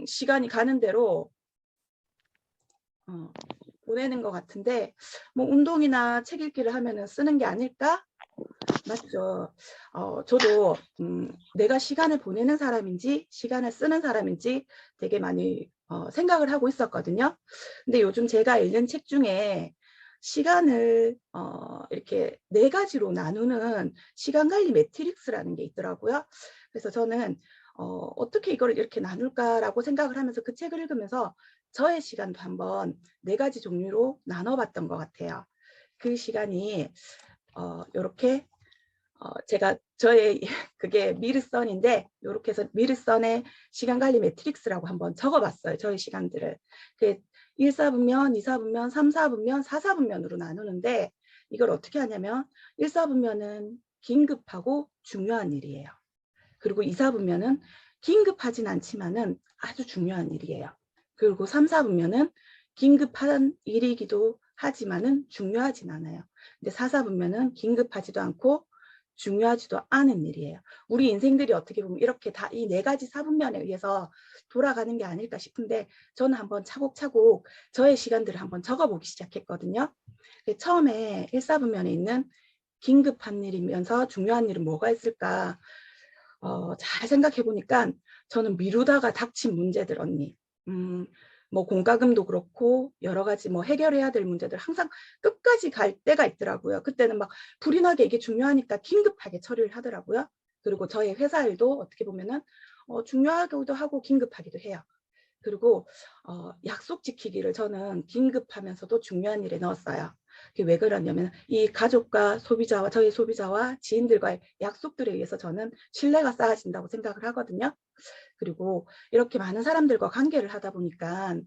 시간이 가는 대로 보내는 것 같은데 뭐 운동이나 책 읽기를 하면은 쓰는 게 아닐까? 맞죠. 저도 내가 시간을 보내는 사람인지 시간을 쓰는 사람인지 되게 많이 생각을 하고 있었거든요. 근데 요즘 제가 읽는 책 중에 시간을 이렇게 4가지로 나누는 시간 관리 매트릭스라는 게 있더라고요. 그래서 저는 어떻게 이걸 이렇게 나눌까라고 생각을 하면서 그 책을 읽으면서 저의 시간도 한번 4가지 종류로 나눠봤던 것 같아요. 그 시간이 이렇게 제가 저의 그게 미르선인데 이렇게 해서 미르선의 시간 관리 매트릭스라고 한번 적어봤어요. 저의 시간들을. 그 1사분면, 2사분면, 3사분면, 4사분면으로 나누는데 이걸 어떻게 하냐면 1사분면은 긴급하고 중요한 일이에요. 그리고 2사분면은 긴급하진 않지만은 아주 중요한 일이에요. 그리고 3사분면은 긴급한 일이기도 하지만은 중요하진 않아요. 근데 4사분면은 긴급하지도 않고 중요하지도 않은 일이에요. 우리 인생들이 어떻게 보면 이렇게 다 이 4가지 사분면에 의해서 돌아가는 게 아닐까 싶은데 저는 한번 차곡차곡 저의 시간들을 한번 적어보기 시작했거든요. 처음에 1사분면에 있는 긴급한 일이면서 중요한 일은 뭐가 있을까? 잘 생각해 보니까 저는 미루다가 닥친 문제들 언니. 뭐 공과금도 그렇고 여러 가지 뭐 해결해야 될 문제들 항상 끝까지 갈 때가 있더라고요. 그때는 막 불이 나게 이게 중요하니까 긴급하게 처리를 하더라고요. 그리고 저의 회사 일도 어떻게 보면은 중요하기도 하고 긴급하기도 해요. 그리고 약속 지키기를 저는 긴급하면서도 중요한 일에 넣었어요. 그게 왜 그러냐면 이 가족과 소비자와 저희 소비자와 지인들과의 약속들에 의해서 저는 신뢰가 쌓아진다고 생각을 하거든요. 그리고 이렇게 많은 사람들과 관계를 하다 보니까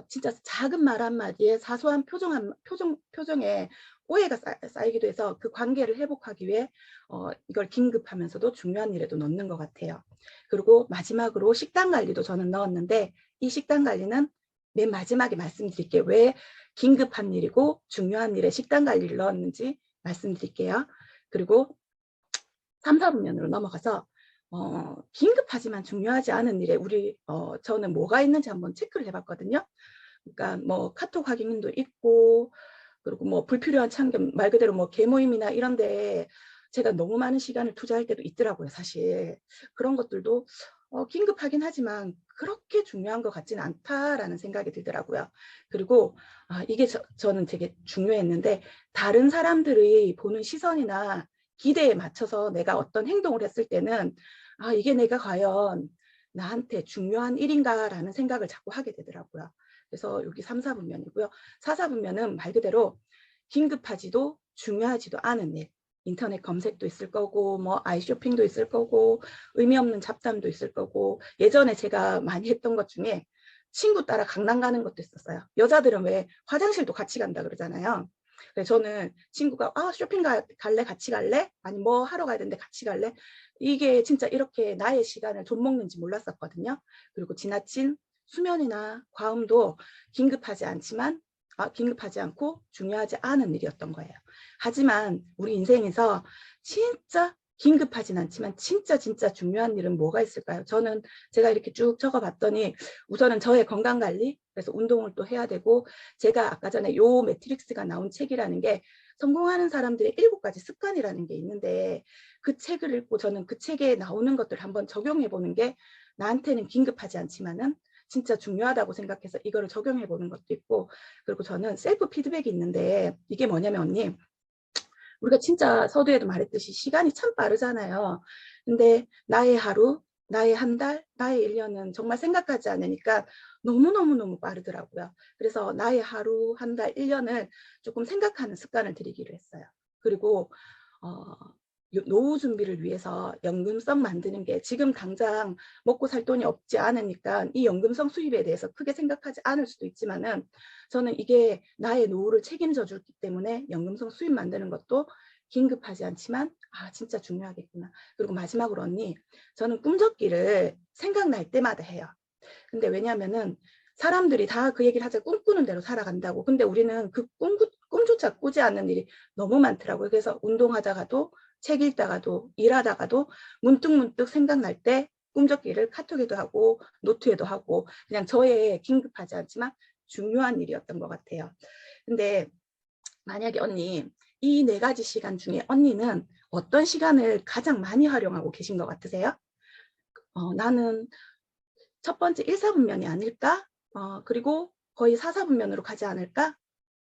진짜 작은 말 한마디에 사소한 표정에 오해가 쌓이기도 해서 그 관계를 회복하기 위해 이걸 긴급하면서도 중요한 일에도 넣는 것 같아요. 그리고 마지막으로 식단 관리도 저는 넣었는데 이 식단 관리는 맨 마지막에 말씀드릴게요. 왜 긴급한 일이고 중요한 일에 식단 관리를 넣었는지 말씀드릴게요. 그리고 3, 4분면으로 넘어가서 긴급하지만 중요하지 않은 일에 저는 뭐가 있는지 한번 체크를 해봤거든요. 그러니까 뭐 카톡 확인도 있고 그리고 뭐 불필요한 참견 말 그대로 뭐 개모임이나 이런데 제가 너무 많은 시간을 투자할 때도 있더라고요. 사실 그런 것들도 긴급하긴 하지만 그렇게 중요한 것 같지는 않다라는 생각이 들더라고요. 그리고 이게 저는 되게 중요했는데 다른 사람들이 보는 시선이나 기대에 맞춰서 내가 어떤 행동을 했을 때는 이게 내가 과연 나한테 중요한 일인가라는 생각을 자꾸 하게 되더라고요. 그래서 여기 3, 4분면이고요. 4, 4분면은 말 그대로 긴급하지도 중요하지도 않은 일. 인터넷 검색도 있을 거고 뭐 아이쇼핑도 있을 거고 의미 없는 잡담도 있을 거고 예전에 제가 많이 했던 것 중에 친구 따라 강남 가는 것도 있었어요. 여자들은 왜 화장실도 같이 간다 그러잖아요. 그래서 저는 친구가 쇼핑 갈래? 같이 갈래? 아니 뭐 하러 가야 되는데 같이 갈래? 이게 진짜 이렇게 나의 시간을 돈 먹는지 몰랐었거든요. 그리고 지나친 수면이나 과음도 긴급하지 않고 중요하지 않은 일이었던 거예요. 하지만 우리 인생에서 진짜 긴급하진 않지만 진짜 중요한 일은 뭐가 있을까요? 저는 제가 이렇게 쭉 적어봤더니 우선은 저의 건강관리, 그래서 운동을 또 해야 되고 제가 아까 전에 요 매트릭스가 나온 책이라는 게 성공하는 사람들의 7가지 습관이라는 게 있는데 그 책을 읽고 저는 그 책에 나오는 것들을 한번 적용해 보는 게 나한테는 긴급하지 않지만은 진짜 중요하다고 생각해서 이거를 적용해 보는 것도 있고 그리고 저는 셀프 피드백이 있는데 이게 뭐냐면 언니 우리가 진짜 서두에도 말했듯이 시간이 참 빠르잖아요. 근데 나의 하루, 나의 한 달, 나의 1년은 정말 생각하지 않으니까 너무너무 빠르더라고요. 그래서 나의 하루, 한 달, 1년을 조금 생각하는 습관을 들이기로 했어요. 그리고 노후 준비를 위해서 연금성 만드는 게 지금 당장 먹고 살 돈이 없지 않으니까 이 연금성 수입에 대해서 크게 생각하지 않을 수도 있지만은 저는 이게 나의 노후를 책임져 주기 때문에 연금성 수입 만드는 것도 긴급하지 않지만 진짜 중요하겠구나. 그리고 마지막으로 언니 저는 꿈적기를 생각날 때마다 해요. 근데 왜냐면은 사람들이 다 그 얘기를 하자 꿈꾸는 대로 살아간다고. 근데 우리는 그 꿈조차 꾸지 않는 일이 너무 많더라고요. 그래서 운동하다가도 책 읽다가도 일하다가도 문득 생각날 때 꿈적기를 카톡에도 하고 노트에도 하고 그냥 저의 긴급하지 않지만 중요한 일이었던 것 같아요. 근데 만약에 언니 이 4가지 시간 중에 언니는 어떤 시간을 가장 많이 활용하고 계신 것 같으세요? 나는 첫 번째 1사분면이 아닐까? 그리고 거의 4사분면으로 가지 않을까?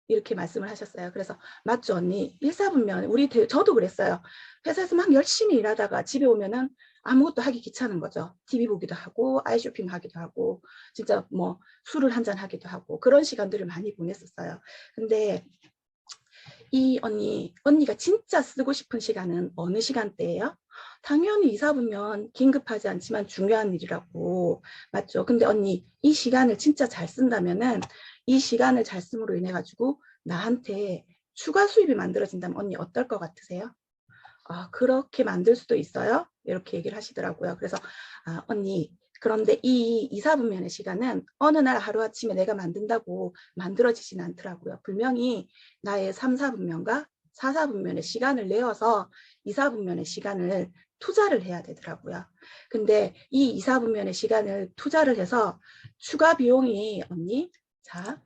이렇게 말씀을 하셨어요. 그래서 맞죠 언니, 1사분면 저도 그랬어요. 회사에서 막 열심히 일하다가 집에 오면은 아무것도 하기 귀찮은 거죠. TV 보기도 하고 아이 쇼핑 하기도 하고 진짜 뭐 술을 한잔 하기도 하고 그런 시간들을 많이 보냈었어요. 근데 이 언니가 진짜 쓰고 싶은 시간은 어느 시간대예요? 당연히 2사분면 긴급하지 않지만 중요한 일이라고 맞죠? 근데 언니 이 시간을 진짜 잘 쓴다면은 이 시간을 잘 씀으로 인해 가지고 나한테 추가 수입이 만들어진다면 언니 어떨 것 같으세요? 그렇게 만들 수도 있어요? 이렇게 얘기를 하시더라고요. 그래서 언니 그런데 이 2사분면의 시간은 어느 날 하루아침에 내가 만든다고 만들어지진 않더라고요. 분명히 나의 3사분면과 4사분면의 시간을 내어서 2사분면의 시간을 투자를 해야 되더라고요. 근데 이 2사분면의 시간을 투자를 해서 추가 비용이 언니 자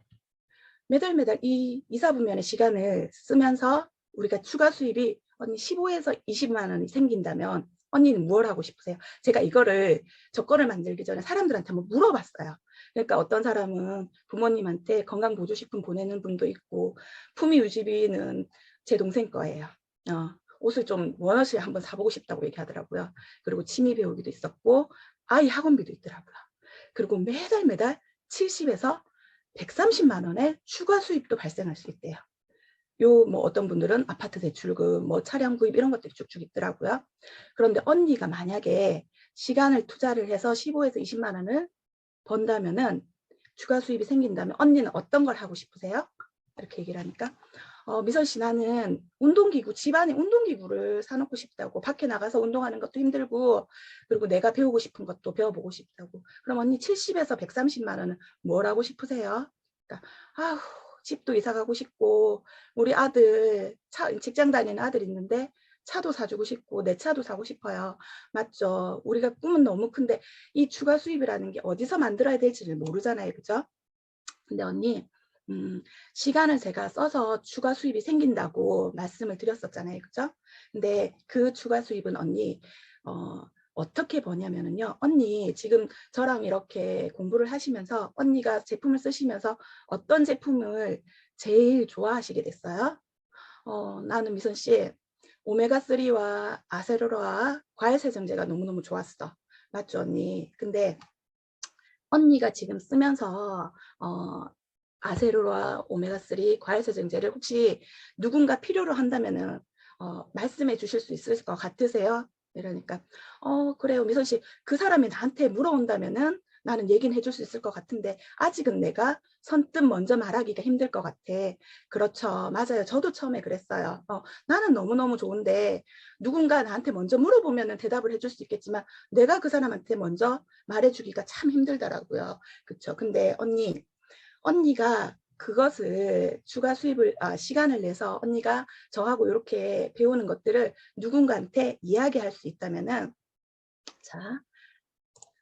매달 이 2사분면의 시간을 쓰면서 우리가 추가 수입이 언니 15에서 20만 원이 생긴다면 언니는 뭘 하고 싶으세요? 제가 저 거를 만들기 전에 사람들한테 한번 물어봤어요. 그러니까 어떤 사람은 부모님한테 건강보조식품 보내는 분도 있고 품위 유지비는 제 동생 거예요. 옷을 좀 원어시 한번 사보고 싶다고 얘기하더라고요. 그리고 취미 배우기도 있었고 아이 학원비도 있더라고요. 그리고 매달 70에서 130만 원의 추가 수입도 발생할 수 있대요. 뭐 어떤 분들은 아파트 대출금, 뭐 차량 구입 이런 것들이 쭉쭉 있더라고요. 그런데 언니가 만약에 시간을 투자를 해서 15에서 20만 원을 번다면은 추가 수입이 생긴다면 언니는 어떤 걸 하고 싶으세요? 이렇게 얘기를 하니까 미선 씨 나는 운동기구 집안에 운동기구를 사놓고 싶다고 밖에 나가서 운동하는 것도 힘들고 그리고 내가 배우고 싶은 것도 배워보고 싶다고 그럼 언니 70에서 130만 원은 뭘 하고 싶으세요? 그러니까 아우 집도 이사 가고 싶고 우리 아들 직장 다니는 아들 있는데 차도 사주고 싶고 내 차도 사고 싶어요. 맞죠? 우리가 꿈은 너무 큰데 이 추가 수입이라는 게 어디서 만들어야 될지를 모르잖아요. 그죠? 근데 언니 시간을 제가 써서 추가 수입이 생긴다고 말씀을 드렸었잖아요. 그죠? 근데 그 추가 수입은 언니 어떻게 버냐면요. 언니 지금 저랑 이렇게 공부를 하시면서 언니가 제품을 쓰시면서 어떤 제품을 제일 좋아하시게 됐어요? 나는 미선 씨 오메가3와 아세로라 과일세정제가 너무너무 좋았어. 맞죠 언니? 근데 언니가 지금 쓰면서 아세로라 오메가3 과일세정제를 혹시 누군가 필요로 한다면은 말씀해 주실 수 있을 것 같으세요? 이러니까 그래요 미선 씨 그 사람이 나한테 물어온다면은 나는 얘기는 해줄 수 있을 것 같은데 아직은 내가 선뜻 먼저 말하기가 힘들 것 같아. 그렇죠. 맞아요. 저도 처음에 그랬어요. 나는 너무너무 좋은데 누군가 나한테 먼저 물어보면 대답을 해줄 수 있겠지만 내가 그 사람한테 먼저 말해주기가 참 힘들더라고요. 그렇죠. 근데 언니가 그것을 추가 수입을 시간을 내서 언니가 저하고 이렇게 배우는 것들을 누군가한테 이야기할 수 있다면은 자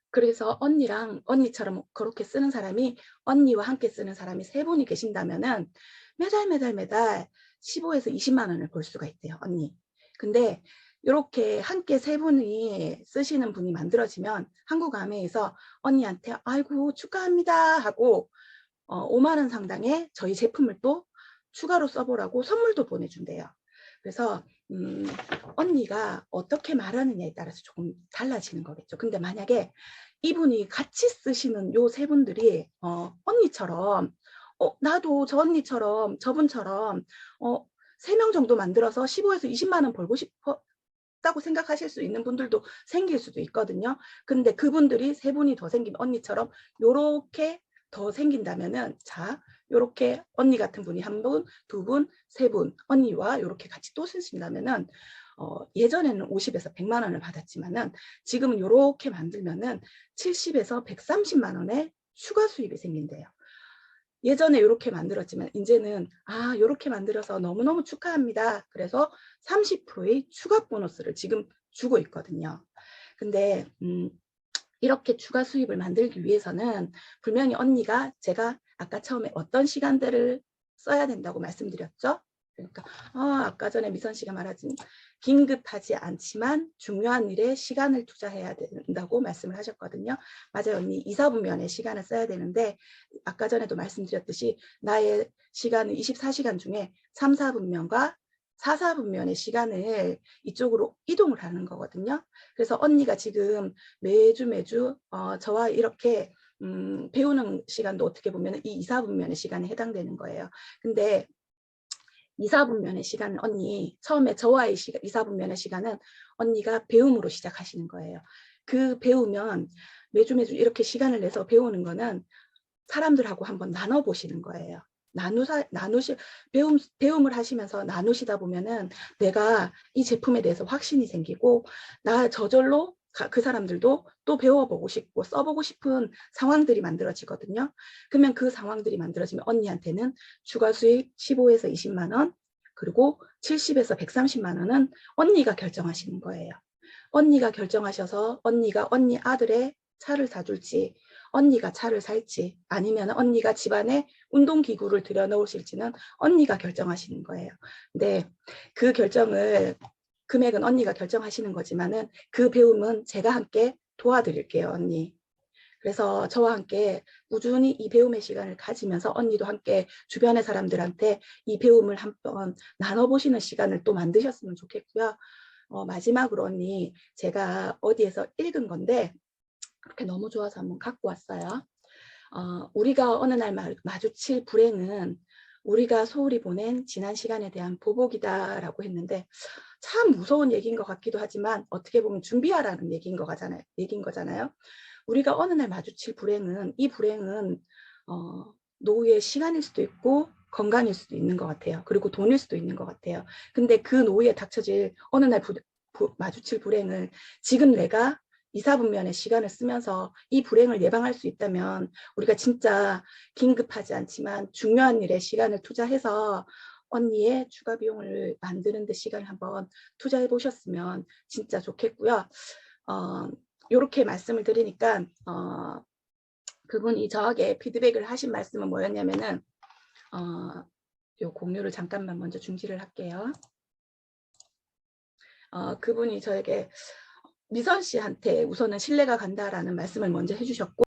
그래서 언니처럼 그렇게 쓰는 사람이 언니와 함께 쓰는 사람이 3분이 계신다면은 매달 15에서 20만 원을 벌 수가 있대요. 언니. 근데 이렇게 함께 3분이 쓰시는 분이 만들어지면 한국아메에서 언니한테 아이고 축하합니다 하고 5만 원 상당의 저희 제품을 또 추가로 써보라고 선물도 보내준대요. 그래서 언니가 어떻게 말하느냐에 따라서 조금 달라지는 거겠죠. 근데 만약에 이분이 같이 쓰시는 요 3분들이 언니처럼 나도 저 언니처럼 저분처럼 3명 정도 만들어서 15에서 20만 원 벌고 싶다고 생각하실 수 있는 분들도 생길 수도 있거든요. 근데 그분들이 3분이 더 생기면 언니처럼 요렇게 더 생긴다면은 자 요렇게 언니 같은 분이 1분, 2분, 3분 언니와 요렇게 같이 또 쓰신다면은 예전에는 50에서 100만 원을 받았지만은 지금은 요렇게 만들면은 70에서 130만 원의 추가 수입이 생긴대요. 예전에 이렇게 만들었지만 이제는 이렇게 만들어서 너무너무 축하합니다. 그래서 30%의 추가 보너스를 지금 주고 있거든요. 근데 이렇게 추가 수입을 만들기 위해서는 분명히 언니가 제가 아까 처음에 어떤 시간들을 써야 된다고 말씀드렸죠. 그러니까 아까 전에 미선 씨가 말하신 긴급하지 않지만 중요한 일에 시간을 투자해야 된다고 말씀을 하셨거든요. 맞아요. 언니 2, 4분면에 시간을 써야 되는데 아까 전에도 말씀드렸듯이 나의 시간은 24시간 중에 3, 4분면과 4, 4분면의 시간을 이쪽으로 이동을 하는 거거든요. 그래서 언니가 지금 매주 저와 이렇게 배우는 시간도 어떻게 보면 이 2, 4분면의 시간에 해당되는 거예요. 근데 2, 4분면의 시간은 언니 처음에 저와의 2, 4분면의 시간은 언니가 배움으로 시작하시는 거예요. 그 배우면 매주 이렇게 시간을 내서 배우는 거는 사람들하고 한번 나눠보시는 거예요. 배움을 하시면서 나누시다 보면은 내가 이 제품에 대해서 확신이 생기고 나 저절로 그 사람들도 또 배워보고 싶고 써보고 싶은 상황들이 만들어지거든요. 그러면 그 상황들이 만들어지면 언니한테는 추가 수익 15에서 20만 원 그리고 70에서 130만 원은 언니가 결정하시는 거예요. 언니가 결정하셔서 언니가 언니 아들의 차를 사줄지 언니가 차를 살지 아니면 언니가 집안에 운동기구를 들여놓으실지는 언니가 결정하시는 거예요. 근데 그 결정을 금액은 언니가 결정하시는 거지만은 그 배움은 제가 함께 도와드릴게요, 언니. 그래서 저와 함께 꾸준히 이 배움의 시간을 가지면서 언니도 함께 주변의 사람들한테 이 배움을 한번 나눠보시는 시간을 또 만드셨으면 좋겠고요. 마지막으로 언니 제가 어디에서 읽은 건데 그렇게 너무 좋아서 한번 갖고 왔어요. 우리가 어느 날 마주칠 불행은 우리가 소홀히 보낸 지난 시간에 대한 보복이다라고 했는데 참 무서운 얘기인 것 같기도 하지만 어떻게 보면 준비하라는 얘기인 거잖아요. 우리가 어느 날 마주칠 불행은 이 불행은 노후의 시간일 수도 있고 건강일 수도 있는 것 같아요. 그리고 돈일 수도 있는 것 같아요. 근데 그 노후에 닥쳐질 어느 날 마주칠 불행을 지금 내가 2, 4분면의 시간을 쓰면서 이 불행을 예방할 수 있다면 우리가 진짜 긴급하지 않지만 중요한 일에 시간을 투자해서 언니의 추가 비용을 만드는 데 시간을 한번 투자해 보셨으면 진짜 좋겠고요. 이렇게 말씀을 드리니까 그분이 저에게 피드백을 하신 말씀은 뭐였냐면은 요 공유를 잠깐만 먼저 중지를 할게요. 그분이 저에게 미선 씨한테 우선은 신뢰가 간다라는 말씀을 먼저 해주셨고